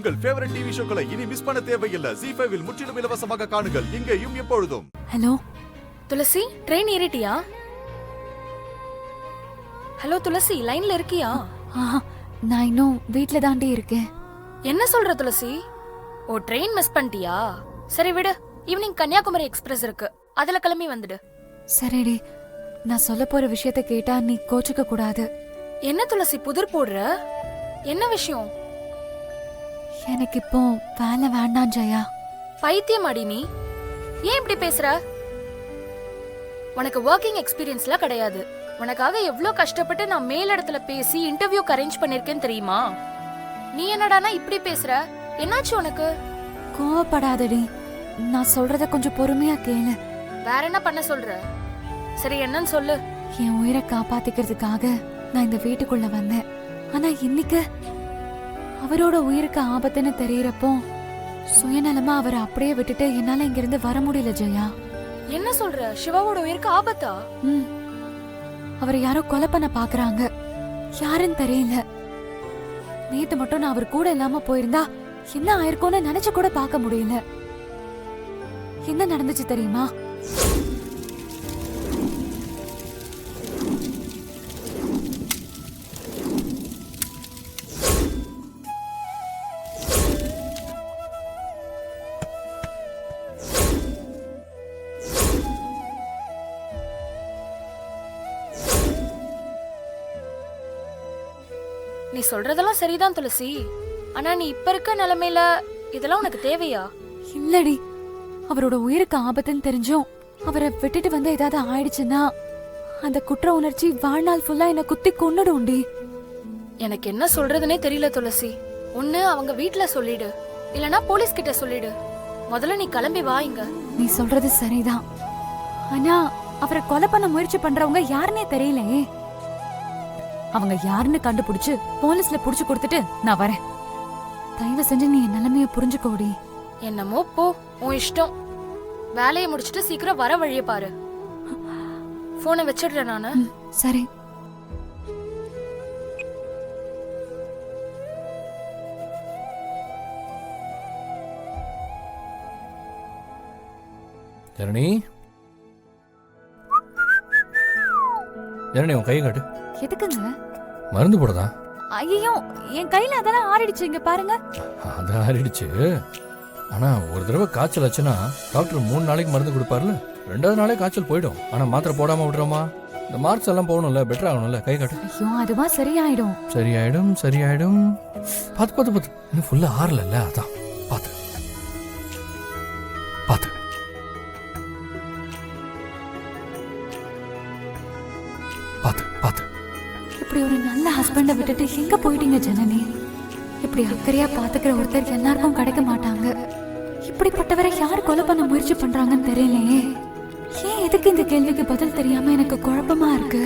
உங்கள் favourite TV ஷோக்களை இனி miss பண்ண தேவையில்லை. ZEE5 இல் முற்றிலும் இலவசமாக காணுங்கள், இங்கேயும் எப்பொழுதும். ஹலோ துளசி, ட்ரெயின் ஏறிட்டியா? ஹலோ துளசி, லைன்ல இருக்கியா? நான் இன்னும் வீட்ல தாண்டி இருக்கேன். என்ன சொல்ற துளசி? ஓ, ட்ரெயின் மிஸ் பண்ணிட்டியா? சரி விடு, ஈவினிங் கன்னியாகுமரி எக்ஸ்பிரஸ் இருக்கு, அதுல கிளம்பி வந்துடு. சரிடி, நான் சொல்ல போற விஷயத்த கேட்டா நீ கோச்சுக்க கூடாது. என்ன துளசி புதிர் போடுற? என்ன விஷயம்? எனக்கு இப்போ வேலை வேண்டாம் ஜெயா. பைத்தியமாடி நீ? ஏன் இப்படி பேசுற? உனக்கு ஒர்க்கிங் எக்ஸ்பீரியன்ஸ்லாம் கிடையாது. உனக்காக எவ்வளவு கஷ்டப்பட்டு நான் மேலிடத்துல பேசி இன்டர்வியூக்கு அரேஞ்ச் பண்ணிருக்கேன்னு தெரியுமா? நீ என்னடானா இப்படி பேசுற? என்னாச்சு உனக்கு? கோவப்படாதடி, நான் சொல்றத கொஞ்சம் பொறுமையா கேளு. வேற என்ன பண்ண சொல்ற? சரி, என்னன்னு சொல்லு. என் உயிரை காப்பாத்திக்கிறதுக்காக நான் இந்த வீட்டுக்குள்ள வந்தேன். ஆனா இன்னைக்கு அவரோட உயிருக்கு ஆபத்துன்னு தெரியறப்போ சுயநலமா அவரை அப்படியே விட்டுட்டு என்னால இங்க இருந்து வர முடியல ஜெயா. என்ன சொல்ற? சிவாவோட உயிருக்கு ஆபத்தா? அவரை யாரோ கொலை பண்ண பாக்குறாங்க. யாருன்னு தெரியல. நேத்து மட்டும் நான் அவர் கூட இல்லாம போயிருந்தா என்ன ஆயிருக்கும்னு நினைச்சு கூட பார்க்க முடியல. என்ன நடந்துச்சு தெரியுமா? நீ சொல்றதெல்லாம் சரிதான் துளசி, ஆனா நீ இப்ப இருக்க நிலைமையில இதெல்லாம் உனக்கு தேவையா? இல்லடி, அவரோட உயிருக்கு ஆபத்துன்னு தெரிஞ்சும் அவரை விட்டுட்டு வந்து ஏதாவது ஆயிடுச்சுன்னா அந்த குற்ற உணர்ச்சி வாழ்நாள் ஃபுல்லா என்ன குத்தி கொன்னுடும்டி. எனக்கு என்ன சொல்றதுனே தெரியல துளசி. ஒண்ணு அவங்க வீட்ல சொல்லிடு, இல்லனா போலீஸ் கிட்ட சொல்லிடு. முதல்ல நீ கிளம்பி வா இங்க. நீ சொல்றது சரிதான், ஆனா அவரை கொலை பண்ண முயற்சி பண்றவங்க யாருன்னே தெரியலையே. அவங்க யாருன்னு கண்டுபிடிச்சு போலீஸ்ல புடிச்சு கொடுத்துட்டு நான் வரேன். தயவு செஞ்சு நீ என் நிலைமைய புரிஞ்சுக்கோடி. என்னமோ போ, உன் இஷ்டம். வேலையை முடிச்சிட்டு சீக்கிரம் வர வழிய பாரு. போனை வச்சிடுறேன் நானு. சரி. ஜனனி, ஜனனி உன் கை காட்டு. எதுக்குங்க? மருந்து போடுதா? ஐயோ, என் கையில அதெல்லாம் ஆறிடுச்சு, இங்க பாருங்க. அது ஆறிடுச்சு. ஆனா ஒரு தடவை காய்ச்சல் ஆச்சுன்னா டாக்டர் 3 நாளைக்கு மருந்து கொடுப்பாருல, 2வது நாளே காய்ச்சல் போயிடும். ஆனா மாத்திரை போடாம விடுறோமா? இந்த மார்க்ஸ் எல்லாம் போகணும்ல, பெட்டர் ஆகணும்ல. கை காட்டு. ஐயோ, அதுவா சரியாயிடும். சரியாயிடும், சரியாயிடும். பாத்து பாத்து பாத்து, இன்னும் ஃபுல்லா ஆறல. அதான் பாத்து பாத்து. பாத்து பாத்து. இப்படி ஒரு நல்ல ஹஸ்பண்ட விட்டுட்டு எங்க போயிட்டீங்க ஜனனி? இப்படி அக்கறையா பாத்துக்கிற ஒருத்தர் எல்லாருக்கும் கிடைக்க மாட்டாங்க. இப்படிப்பட்டவரை யார் கொலை பண்ண முயற்சி பண்றாங்கன்னு தெரியலையே. ஏன் எதுக்கு இந்த கேள்விக்கு பதில் தெரியாம எனக்கு குழப்பமா இருக்கு.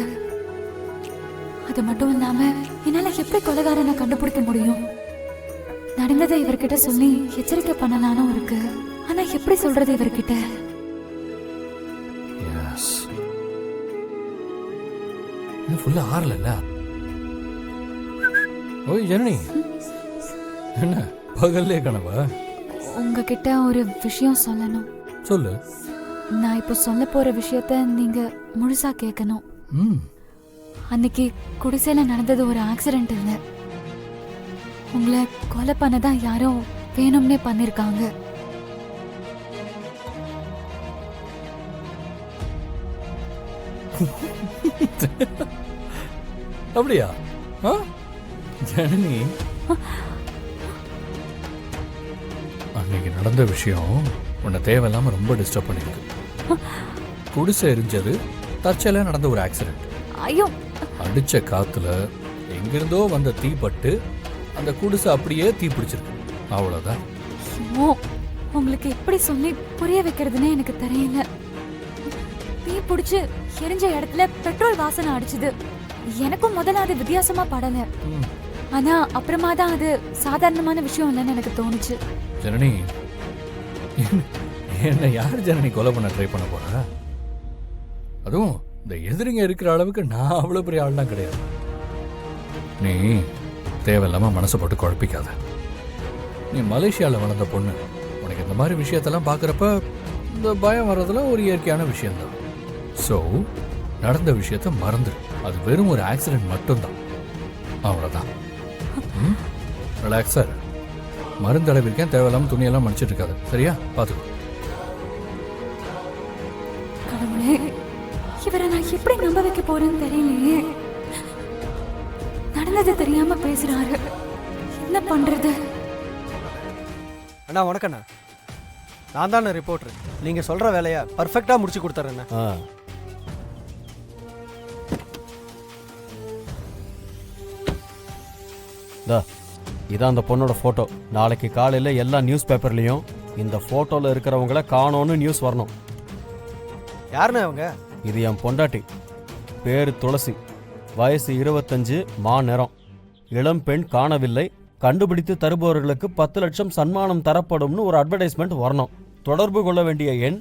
அது மட்டும் இல்லாம என்னால எப்படி கொலைகாரனை கண்டுபிடிக்க முடியும்? நடந்ததை இவர்கிட்ட சொல்லி எச்சரிக்கை பண்ணலானும் இருக்கு. ஆனா எப்படி சொல்றது இவர்கிட்ட? ஃபுல்லா ஆறல. ஓய் ஜனனி, என்ன பகல்லே கனவா? உங்ககிட்ட ஒரு விஷயம் சொல்லணும். சொல்லு. நான் இப்போ சொல்ல போற விஷயத்த நீங்க முழுசா கேட்கணும். அன்னைக்கு குடிசையில நடந்தது ஒரு ஆக்சிடென்ட் இல்ல. உங்களை கொலை பண்ணதான் யாரோ வேணும்னே பண்ணிருக்காங்க. அப்படியா? ஜனனி, அன்னைக்கு நடந்த விஷயம் உன்னை தேவையில்லாம ரொம்ப டிஸ்டர்ப் பண்ணிருக்கு. குடிசை எரிஞ்சது தற்செயலா நடந்த ஒரு ஆக்சிடென்ட். ஐயோ, அடிச்ச காத்துல எங்கிருந்தோ வந்த தீப்பட்டு அந்த குடிசை அப்படியே தீ பிடிச்சிருக்கு. அவ்வளவுதான். உங்களுக்கு எப்படி சொல்லி புரிய வைக்கிறதுனே எனக்கு தெரியல. தீ பிடிச்சு எரிஞ்ச இடத்துல பெட்ரோல் வாசனை அடிச்சுது. எனக்கும் முதல்ல அது வித்தியாசமா படல. ஆனா அப்புறமா தான் அது சாதாரணமான விஷயம் இல்லைன்னு எனக்கு தோணுச்சு. ஜனனி, என்ன யார் ஜனனி கொலை பண்ண ட்ரை பண்ண போறா? அதுவும் இந்த எதிரிங்க இருக்கிற அளவுக்கு நான் அவ்வளவு பெரிய ஆள்லாம் கிடையாது. நீ தேவையில்லாம மனசை போட்டு குழப்பிக்காத. நீ மலேசியாவில் வளர்ந்த பொண்ணு, உனக்கு இந்த மாதிரி விஷயத்தெல்லாம் பார்க்குறப்ப இந்த பயம் வர்றதுல ஒரு இயற்கையான விஷயம்தான். ஸோ நடந்த விஷயத்த மறந்துடு. அது வெறும் ஒரு ஆக்சிடென்ட் மட்டும்தான், அவ்வளோதான். ரிலாக்ஸாக இரு. மருந்து அளவிற்கேன் தேவையில்லாமல் துணியெல்லாம் மடிச்சிட்டு இருக்காது, சரியா? பார்த்துக்கோ. கடவுளே, இவரை நான் எப்படி நம்ப வைக்க போறேன்னு தெரியலையே. நடந்தது தெரியாம பேசுறாரு, என்ன பண்றது? அண்ணா வணக்கண்ணா, நான் தானே ரிப்போர்ட்டர். நீங்கள் சொல்கிற வேலையை பர்ஃபெக்டாக முடிச்சு கொடுத்துறேண்ணா. இதான் அந்த பொண்ணோட ஃபோட்டோ. நாளைக்கு காலையில் எல்லா நியூஸ் பேப்பர்லேயும் இந்த ஃபோட்டோவில் இருக்கிறவங்கள காணோன்னு நியூஸ் வரணும். யாருண்ணா அவங்க? இது என் பொண்டாட்டி, பேர் துளசி, வயசு 25, நிறம், இளம் பெண், காணவில்லை, கண்டுபிடித்து தருபவர்களுக்கு 10 லட்சம் சன்மானம் தரப்படும்னு ஒரு அட்வர்டைஸ்மெண்ட் வரணும். தொடர்பு கொள்ள வேண்டிய எண்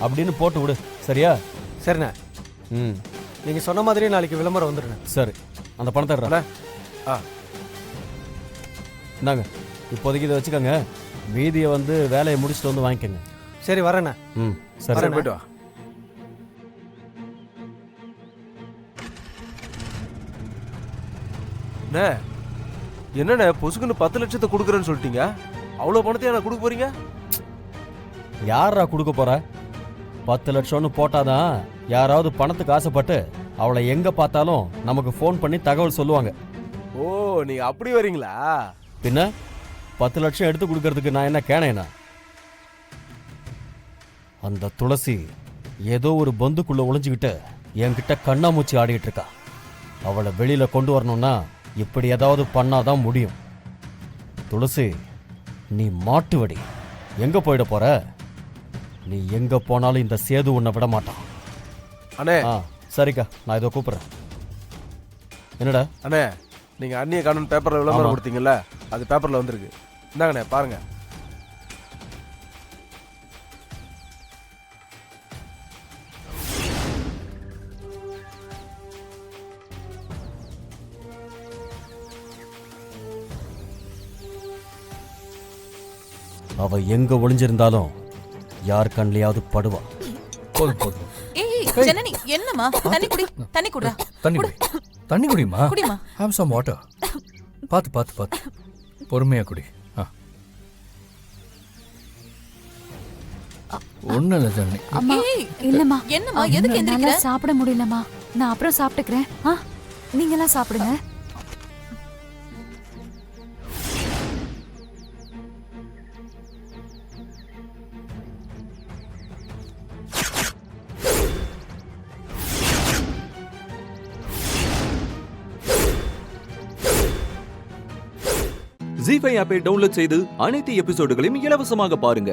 அப்படின்னு போட்டு விடு, சரியா? சரிண்ணா. ம், நீங்கள் சொன்ன மாதிரியே நாளைக்கு விளம்பரம் வந்துடுண்ணே. சரி. அந்த பணத்தை எடுறா. இந்தாங்க, இப்போதைக்கு இதை வச்சுக்கோங்க. மீதியை வந்து வேலையை முடிச்சுட்டு வந்து வாங்கிக்கோங்க. சரி வரேண்ணா. ம், சரி. வரேண்ணா. போயிட்டு வா. அண்ணே, என்னண்ணே பொசுக்குன்னு 10 லட்சத்தை கொடுக்குறேன்னு சொல்லிட்டீங்க? அவ்வளோ பணத்தையா நான் கொடுக்க போறீங்க? யாரா கொடுக்க போற? 10 லட்சம்னு போட்டாதான் யாராவது பணத்துக்கு ஆசைப்பட்டு அவளை எங்க பார்த்தாலும் நமக்கு ஃபோன் பண்ணி தகவல் சொல்லுவாங்க. ஓ, நீங்க அப்படி வரீங்களா? பின்ன 10 லட்சம் எடுத்து கொடுக்கறதுக்கு நான் என்ன கேனேனா? அந்த துளசி ஏதோ ஒரு பந்துக்குள்ள ஒளிஞ்சுக்கிட்டு என்கிட்ட கண்ணாமூச்சி ஆடிட்டு இருக்கா. அவளை வெளியில கொண்டு வரணும்னா இப்படி ஏதாவது பண்ணாதான் முடியும். துளசி, நீ மாட்டுவடி. எங்க போயிட போற? நீ எங்க போனாலும் இந்த சேது உன்னை விட மாட்டான். அண்ணே. சரிக்கா, நான் இதோ கூப்பிடுறேன். என்னடா? அண்ணே, நீங்க அந்நிய காணும் பேப்பர்ல விளம்பரம் கொடுத்தீங்கல்ல, அது பேப்பர்ல வந்திருக்கு. இந்தாங்கண்ணே பாருங்க. அவ எங்க ஒளிஞ்சிருந்தாலும் யார் கண்ணிலையாவது படுவா. போதும் போதும். ஏய் ஜனனி, என்னம்மா? தண்ணி குடி, தண்ணி குடுறா. தண்ணி குடி, தண்ணி குடிமா. குடிமா. Have some water. பார்த்து பார்த்து பார்த்து பொறுமையா குடி. ஒன்றும் இல்லை ஜனனி. அம்மா ஏய், இல்லம்மா, என்னம்மா? எதுக்கு என்னால எந்திரிக்கிற? சாப்பிட முடியலம்மா, நான் அப்புறம் சாப்பிட்டுக்கிறேன். நீங்களாம் சாப்பிடுங்க. ZEE5 ஆப்பை டவுன்லோட் செய்து அனைத்து எபிசோடுகளையும் இலவசமாக பாருங்க.